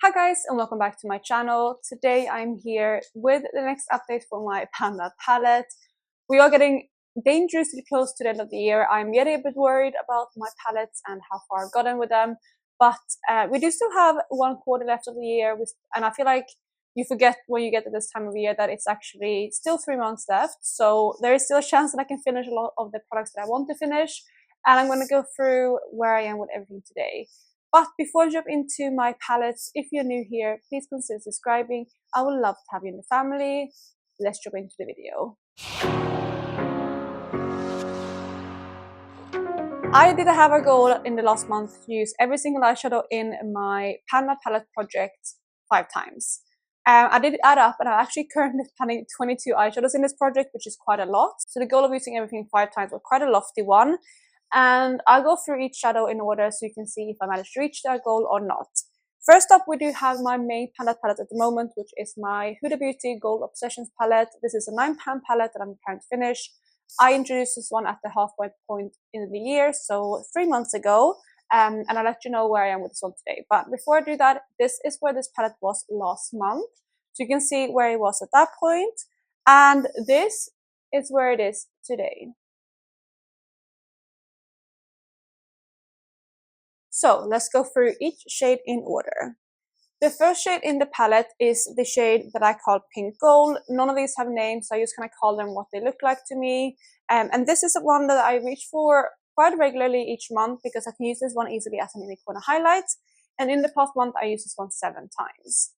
Hi guys, and welcome back to my channel. Today I'm here with the next update for my Panda palette. We are getting dangerously close to the end of the year. I'm getting a bit worried about my palettes and how far I've gotten with them, but we do still have 1/4 left of the year, and I feel like you forget when you get to this time of year that it's actually still 3 months left, so there is still a chance that I can finish a lot of the products that I want to finish, and I'm going to go through where I am with everything today. But before I jump into my palettes, if you're new here, please consider subscribing. I would love to have you in the family. Let's jump into the video. I did have a goal in the last month to use every single eyeshadow in my Panda palette project 5 times. I did add up, and I'm actually currently planning 22 eyeshadows in this project, which is quite a lot. So the goal of using everything 5 times was quite a lofty one. And I'll go through each shadow in order so you can see if I managed to reach that goal or not. First up, we do have my main Panda palette at the moment, which is my Huda Beauty Gold Obsessions palette. This is a £9 palette that I'm trying to finish. I introduced this one at the halfway point in the year, so 3 months ago, and I'll let you know where I am with this one today. But before I do that, this is where this palette was last month. So you can see where it was at that point, and this is where it is today. So let's go through each shade in order. The first shade in the palette is the shade that I call Pink Gold. None of these have names, so I just kind of call them what they look like to me. And this is the one that I reach for quite regularly each month because I can use this one easily as an inner corner highlight. And in the past month, I used this one 7 times.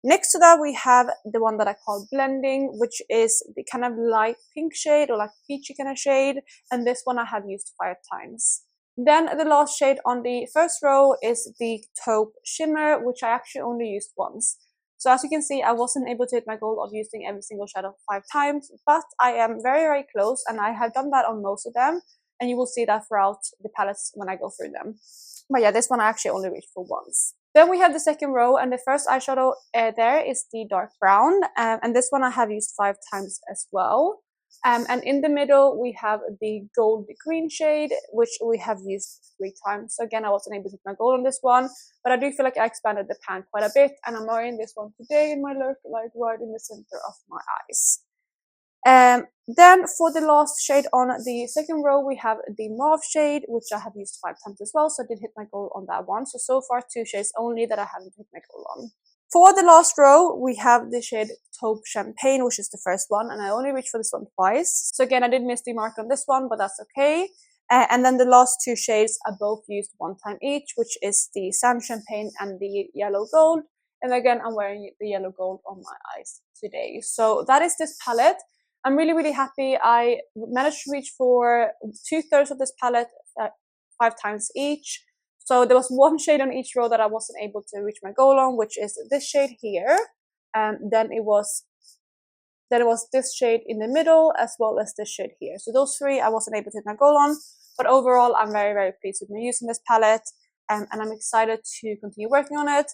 Next to that, we have the one that I call Blending, which is the kind of light pink shade or like peachy kind of shade. And this one I have used 5 times. Then the last shade on the first row is the Taupe Shimmer, which I actually only used once. So as you can see, I wasn't able to hit my goal of using every single shadow 5 times, but I am very, very close, and I have done that on most of them, and you will see that throughout the palettes when I go through them. But yeah, this one I actually only reached for once. Then we have the second row, and the first eyeshadow there is the dark brown, and this one I have used 5 times as well. And in the middle, we have the gold green shade, which we have used 3 times. So again, I wasn't able to hit my goal on this one, but I do feel like I expanded the pan quite a bit, and I'm wearing this one today in my look, like right in the center of my eyes. Then for the last shade on the second row, we have the mauve shade, which I have used 5 times as well, so I did hit my goal on that one. So far 2 shades only that I haven't hit my goal on. For the last row, we have the shade Taupe Champagne, which is the first one, and I only reached for this one twice. So again, I did miss the mark on this one, but that's okay. And then the last 2 shades are both used 1 time each, which is the Sand Champagne and the Yellow Gold. And again, I'm wearing the Yellow Gold on my eyes today. So that is this palette. I'm really, really happy. I managed to reach for 2/3 of this palette 5 times each. So there was 1 shade on each row that I wasn't able to reach my goal on, which is this shade here. Then it was this shade in the middle, as well as this shade here. So those 3 I wasn't able to hit my goal on, but overall I'm very, very pleased with me using this palette, and I'm excited to continue working on it.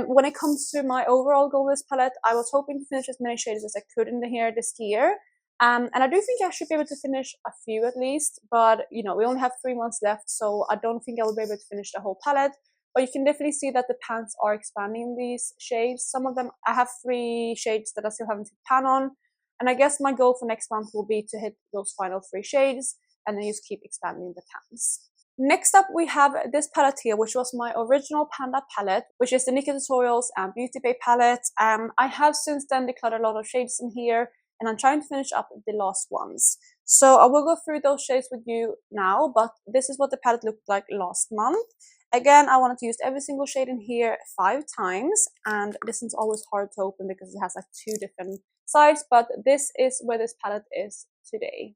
When it comes to my overall goal with this palette, I was hoping to finish as many shades as I could in here this year. And I do think I should be able to finish a few at least, but you know, we only have 3 months left, so I don't think I will be able to finish the whole palette. But you can definitely see that the pans are expanding in these shades. Some of them, I have 3 shades that I still haven't hit pan on, and I guess my goal for next month will be to hit those final 3 shades, and then just keep expanding the pans. Next up, we have this palette here, which was my original Panda palette, which is the Nika Tutorials and Beauty Bay palette. I have since then decluttered a lot of shades in here, and I'm trying to finish up the last ones. So I will go through those shades with you now, but this is what the palette looked like last month. Again, I wanted to use every single shade in here 5 times, and this is always hard to open because it has like 2 different sides, but this is where this palette is today.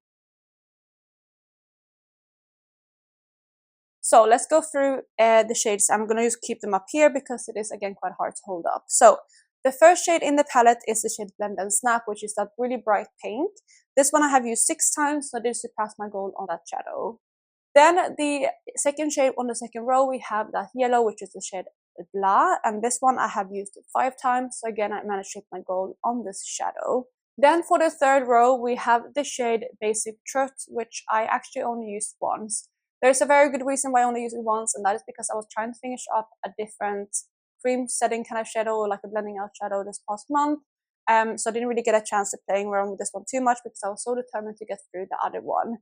So let's go through the shades. I'm going to just keep them up here because it is, again, quite hard to hold up. So the first shade in the palette is the shade Blend and Snap, which is that really bright pink. This one I have used 6 times, so I did surpass my goal on that shadow. Then the second shade on the second row, we have that yellow, which is the shade Blah, and this one I have used 5 times, so again I managed to hit my goal on this shadow. Then for the third row, we have the shade Basic Truth, which I actually only used once. There's a very good reason why I only used it once, and that is because I was trying to finish up a different cream setting kind of shadow, or like a blending out shadow this past month. So I didn't really get a chance to playing around with this one too much because I was so determined to get through the other one.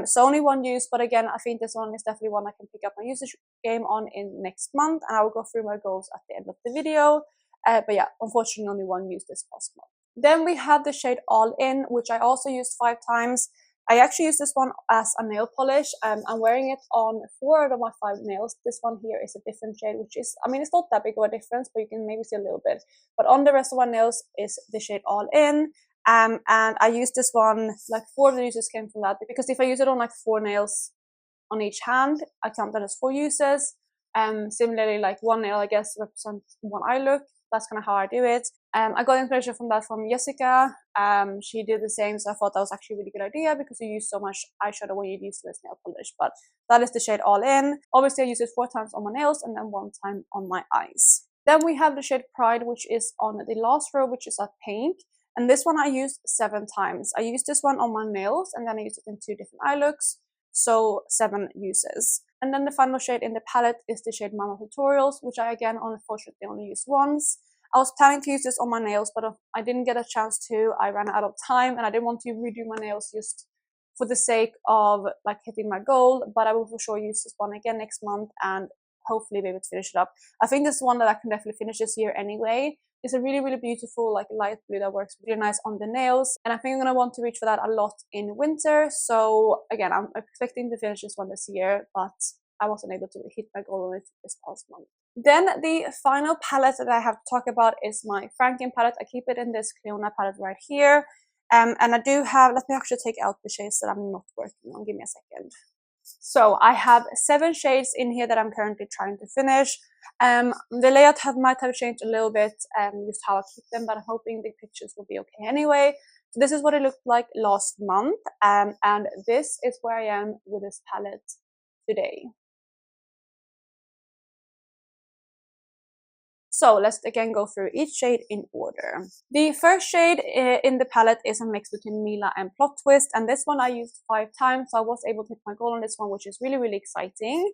So only one use, but again, I think this one is definitely one I can pick up my usage game on in next month, and I will go through my goals at the end of the video. But yeah, unfortunately only one use this past month. Then we have the shade All In, which I also used 5 times. I actually use this one as a nail polish. I'm wearing it on 4 out of my 5 nails. This one here is a different shade, which is, I mean, it's not that big of a difference, but you can maybe see a little bit. But on the rest of my nails is the shade All In. And I use this one, like 4 of the uses came from that, because if I use it on like 4 nails on each hand, I count that as 4 uses. Similarly, like 1 nail, I guess, represents 1 eye look. That's kind of how I do it. I got inspiration from that from Jessica. She did the same, so I thought that was actually a really good idea because you use so much eyeshadow when you use this nail polish. But that is the shade All In. Obviously, I use it 4 times on my nails and then 1 time on my eyes. Then we have the shade Pride, which is on the last row, which is a pink. And this one I used 7 times. I used this one on my nails, and then I used it in 2 different eye looks. So 7 uses. And then the final shade in the palette is the shade Mama Tutorials, which I again unfortunately only used once. I was planning to use this on my nails, but I didn't get a chance to. I ran out of time and I didn't want to redo my nails just for the sake of like hitting my goal, but I will for sure use this one again next month and hopefully be able to finish it up. I think this is one that I can definitely finish this year anyway. It's a really, really beautiful like light blue that works really nice on the nails, and I think I'm going to want to reach for that a lot in winter. So again, I'm expecting to finish this one this year, but I wasn't able to hit my goal on it this past month. Then the final palette that I have to talk about is my Franken palette. I keep it in this Cleona palette right here. And I do have, let me actually take out the shades that I'm not working on. Give me a second. So I have 7 shades in here that I'm currently trying to finish. The layout might have changed a little bit, just how I keep them, but I'm hoping the pictures will be okay anyway. So this is what it looked like last month, and this is where I am with this palette today. So let's again go through each shade in order. The first shade in the palette is a mix between Mila and Plot Twist, and this one I used 5 times, so I was able to hit my goal on this one, which is really, really exciting.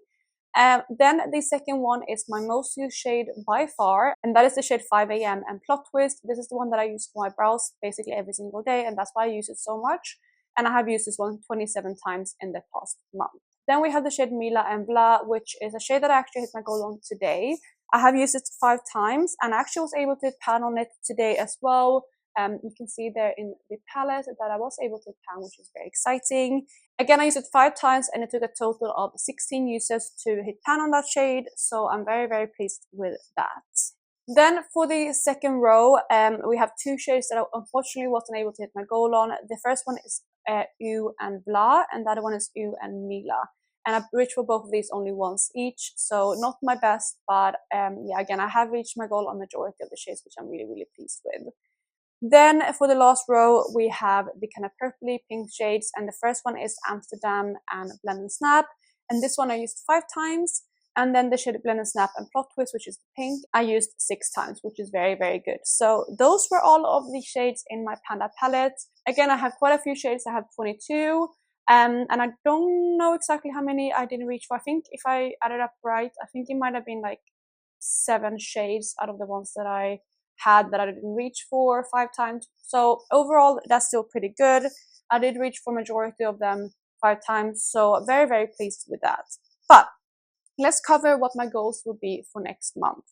Then the second one is my most used shade by far, and that is the shade 5 AM and Plot Twist. This is the one that I use for my brows basically every single day, and that's why I use it so much. And I have used this one 27 times in the past month. Then we have the shade Mila and Blah, which is a shade that I actually hit my goal on today. I have used it 5 times, and I actually was able to pan on it today as well. You can see there in the palette that I was able to pan, which is very exciting. Again, I used it 5 times, and it took a total of 16 uses to hit pan on that shade, so I'm very, very pleased with that. Then for the second row, we have 2 shades that I unfortunately wasn't able to hit my goal on. The first one is U and Blah, and the other one is U and Mila. And I've reached for both of these only once each, so not my best, but yeah, again, I have reached my goal on majority of the shades, which I'm really, really pleased with. Then for the last row, we have the kind of purpley pink shades, and the first one is Amsterdam and Blend and Snap, and this one I used 5 times. And then the shade Blend and Snap and Plot Twist, which is the pink, I used 6 times, which is very, very good. So those were all of the shades in my Panda palette. Again, I have quite a few shades. I have 22. And I don't know exactly how many I didn't reach for. I think if I added up right, I think it might have been like 7 shades out of the ones that I had that I didn't reach for 5 times. So overall, that's still pretty good. I did reach for majority of them 5 times. So very, very pleased with that. But let's cover what my goals will be for next month.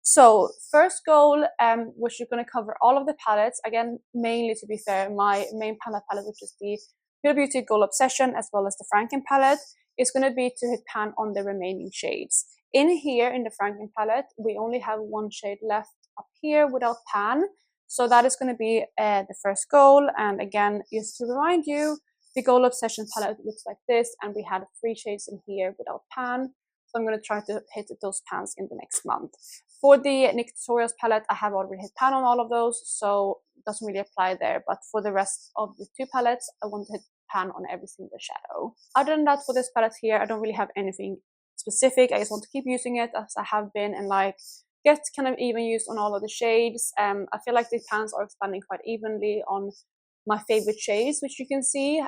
So first goal, which you're going to cover all of the palettes. Again, mainly to be fair, my main Panda palette, which is the Pure Beauty Goal Obsession, as well as the Franken palette, is going to be to hit pan on the remaining shades. In here, in the Franken palette, we only have 1 shade left up here without pan. So that is going to be the first goal. And again, just to remind you, the Goal Obsession palette looks like this, and we had 3 shades in here without pan. So I'm going to try to hit those pans in the next month. For the NYX Tutorials palette, I have already hit pan on all of those, so it doesn't really apply there. But for the rest of the 2 palettes, I want to hit pan on every single shadow. Other than that, for this palette here, I don't really have anything specific. I just want to keep using it as I have been and like get kind of even use on all of the shades. I feel like the pans are expanding quite evenly on my favorite shades, which you can see.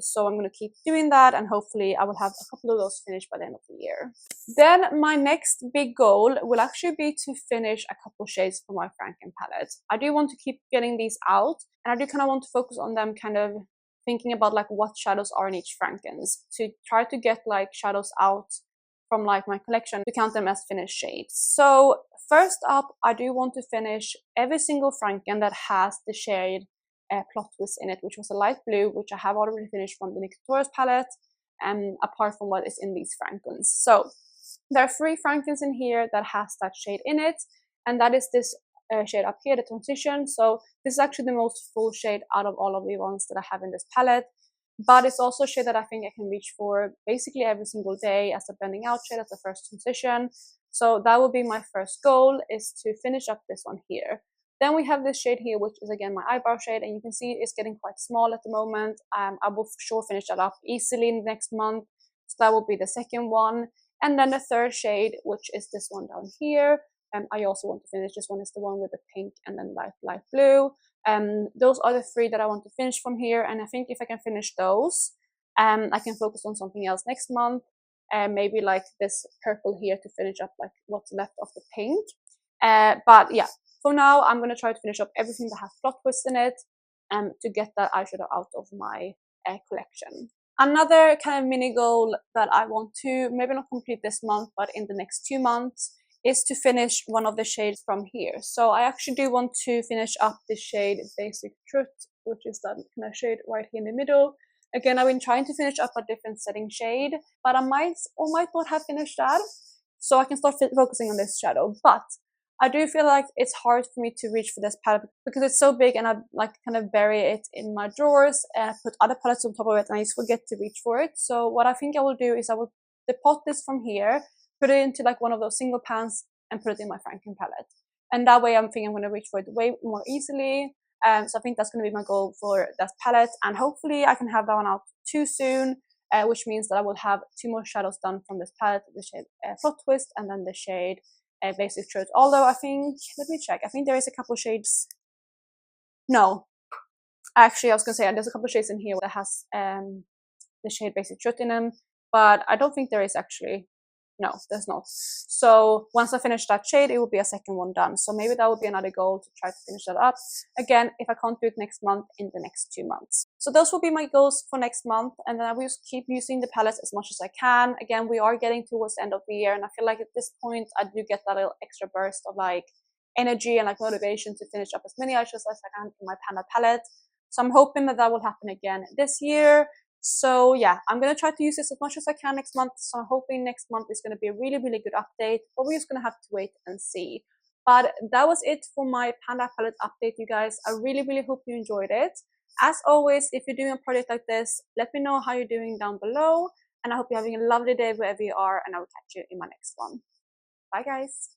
So I'm going to keep doing that, and hopefully I will have a couple of those finished by the end of the year. Then my next big goal will actually be to finish a couple shades for my Franken palette. I do want to keep getting these out, and I do kind of want to focus on them, kind of thinking about like what shadows are in each Frankens, to try to get like shadows out from like my collection to count them as finished shades. So first up, I do want to finish every single Franken that has the shade plot twist in it, which was a light blue, which I have already finished from the NYX Taurus palette, apart from what is in these Frankens. So there are 3 Frankens in here that has that shade in it, and that is this shade up here, the transition. So this is actually the most full shade out of all of the ones that I have in this palette, but it's also a shade that I think I can reach for basically every single day as a blending out shade, as the first transition. So that would be my first goal, is to finish up this one here. Then we have this shade here, which is again my eyebrow shade, and you can see it's getting quite small at the moment. I will for sure finish that up easily in the next month. So that will be the second one. And then the third shade, which is this one down here. I also want to finish. This one is the one with the pink and then light blue. Those are the 3 that I want to finish from here. And I think if I can finish those, I can focus on something else next month. Maybe like this purple here to finish up like what's left of the pink. But yeah. For now, I'm going to try to finish up everything that has plot twists in it to get that eyeshadow out of my collection. Another kind of mini goal that I want to maybe not complete this month, but in the next 2 months, is to finish one of the shades from here. So I actually do want to finish up the shade Basic Truth, which is that kind of shade right here in the middle. Again, I've been trying to finish up a different setting shade, but I might or might not have finished that. So I can start focusing on this shadow. But I do feel like it's hard for me to reach for this palette because it's so big, and I like kind of bury it in my drawers and I put other palettes on top of it, and I just forget to reach for it. So what I think I will do is I will depot this from here, put it into like one of those single pans, and put it in my Franken palette. And that way I'm thinking I'm going to reach for it way more easily. So I think that's going to be my goal for that palette, and hopefully I can have that one out too soon, which means that I will have 2 more shadows done from this palette, the shade Plot Twist and then the shade Basic Truth. Although I think, let me check, I think there is a couple shades. No, actually I was going to say there's a couple shades in here that has the shade Basic Truth in them, but I don't think there is actually. No, there's not. So once I finish that shade, it will be a second one done. So maybe that would be another goal, to try to finish that up. Again, if I can't do it next month, in the next 2 months. So those will be my goals for next month. And then I will just keep using the palettes as much as I can. Again, we are getting towards the end of the year, and I feel like at this point, I do get that little extra burst of like energy and like motivation to finish up as many eyeshadows as I can in my Panda palette. So I'm hoping that that will happen again this year. So yeah, I'm going to try to use this as much as I can next month. So I'm hoping next month is going to be a really, really good update, but we're just going to have to wait and see. But that was it for my Panda palette update, you guys. I really, really hope you enjoyed it. As always, if you're doing a project like this, let me know how you're doing down below. And I hope you're having a lovely day wherever you are, and I will catch you in my next one. Bye, guys.